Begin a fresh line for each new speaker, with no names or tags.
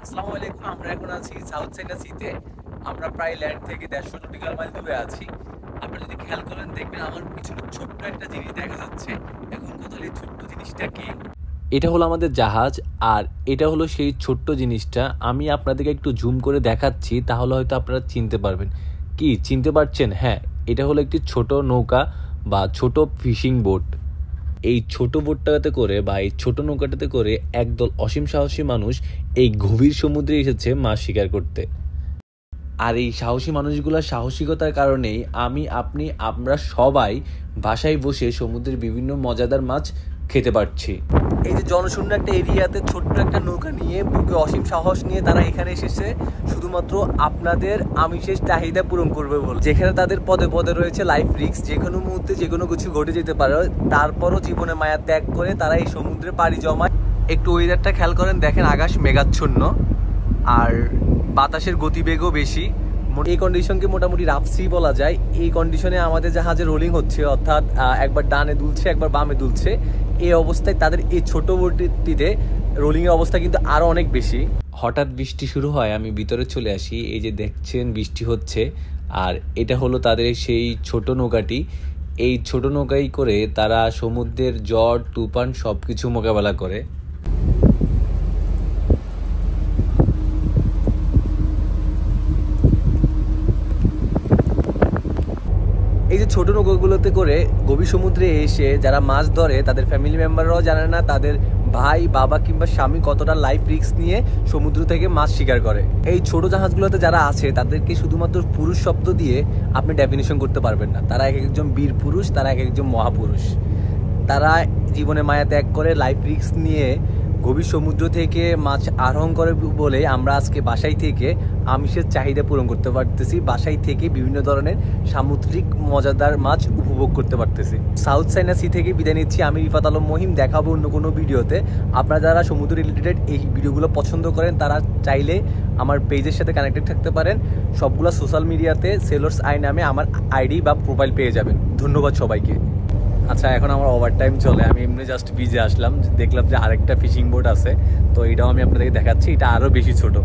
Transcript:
আসসালামু আলাইকুম। আমরা এখন আছি সাউথ চাইনা সিতে। আমরা প্রায় ল্যান্ড থেকে 150 নটিক্যাল মাইল দূরে আছি। আপনারা যদি খেয়াল করেন দেখবেন আমার পিছনে ছোট্ট একটা জিনিস দেখা যাচ্ছে। এখন কথা হলো এই ছোট্ট জিনিসটা কি? এটা হলো আমাদের জাহাজ, আর এটা হলো সেই ছোট্ট জিনিসটা। আমি আপনাদেরকে একটু জুম করে দেখাচ্ছি, তাহলে হয়তো আপনারা চিনতে পারবেন। কি চিনতে পারছেন? হ্যাঁ, এটা হলো একটি ছোট নৌকা বা ছোট ফিশিং বোট। এই ছোট বোটটাতে করে বা এই ছোট নৌকাটাতে করে একদল অসীম সাহসী মানুষ এই গভীর সমুদ্রে এসেছে মাছ শিকার করতে। আর এই সাহসী মানুষগুলোর সাহসিকতার কারণেই আমরা সবাই বাসায় বসে সমুদ্রের বিভিন্ন মজাদার মাছ খেতে পারছি। এই যে জনশূন্য একটা এরিয়াতে ছোট্ট একটা নৌকা নিয়ে বুকে অসীম সাহস নিয়ে তারা এখানে এসেছে শুধুমাত্র আপনাদের আমিষের চাহিদা পূরণ করবে বলে। যেখানে তাদের পদে পদে রয়েছে লাইফ রিস্ক, যে কোনো মুহূর্তে যে কোনো কিছু ঘটে যেতে পারে, তারপরও জীবনে মায়া ত্যাগ করে তারা এই সমুদ্রে পাড়ি জমায়। একটু ওয়েদারটা খেয়াল করেন, দেখেন আকাশ মেঘাচ্ছন্ন আর বাতাসের গতিবেগও বেশি। এই কন্ডিশনকে মোটামুটি রাফ সি বলা যায়। এই কন্ডিশনে আমাদের জাহাজে রোলিং হচ্ছে, অর্থাৎ একবার ডানে দুলছে একবার বামে দুলছে। এই অবস্থায় তাদের এই ছোট বোটটিতে রোলিংয়ের অবস্থা কিন্তু আরও অনেক বেশি। হঠাৎ বৃষ্টি শুরু হয়, আমি ভিতরে চলে আসি। এই যে দেখছেন বৃষ্টি হচ্ছে, আর এটা হলো তাদের সেই ছোট নৌকাটি। এই ছোট নৌকায় করে তারা সমুদ্রের ঝড় তুফান সব কিছু মোকাবেলা করে। এই যে ছোট নৌকাগুলোতে করে গভীর সমুদ্রে এসে যারা মাছ ধরে, তাদের ফ্যামিলি মেম্বাররাও জানে না তাদের ভাই বাবা কিংবা স্বামী কতটা লাইফ রিস্ক নিয়ে সমুদ্র থেকে মাছ শিকার করে। এই ছোট জাহাজগুলোতে যারা আছে তাদেরকে শুধুমাত্র পুরুষ শব্দ দিয়ে আপনি ডেফিনিশন করতে পারবেন না। তারা এক একজন বীর পুরুষ, তারা এক একজন মহাপুরুষ। তারা জীবনে মায়া ত্যাগ করে লাইফ রিস্ক নিয়ে গভীর সমুদ্র থেকে মাছ আরোহণ করে বলে আমরা আজকে বাসায় থেকে আমিষের চাহিদা পূরণ করতে পারতেছি। বাসায় থেকে বিভিন্ন ধরনের সামুদ্রিক মজাদার মাছ উপভোগ করতে পারতেছি। সাউথ চাইনা সি থেকে বিদায় নিচ্ছি। আমি রিফাত আলম মহিম। দেখাবো অন্য কোনো ভিডিওতে। আপনারা যারা সমুদ্র রিলেটেড এই ভিডিওগুলো পছন্দ করেন তারা চাইলে আমার পেজের সাথে কানেক্টেড থাকতে পারেন। সবগুলো সোশ্যাল মিডিয়াতে সেলর্স আই নামে আমার আইডি বা প্রোফাইল পেয়ে যাবেন। ধন্যবাদ সবাইকে। আচ্ছা, এখন আমার ওভার টাইম চলে। আমি এমনি জাস্ট বিজে আসলাম, দেখলাম যে আরেকটা ফিশিং বোট আছে, তো এটাও আমি আপনাদেরকে দেখাচ্ছি। এটা আরও বেশি ছোট।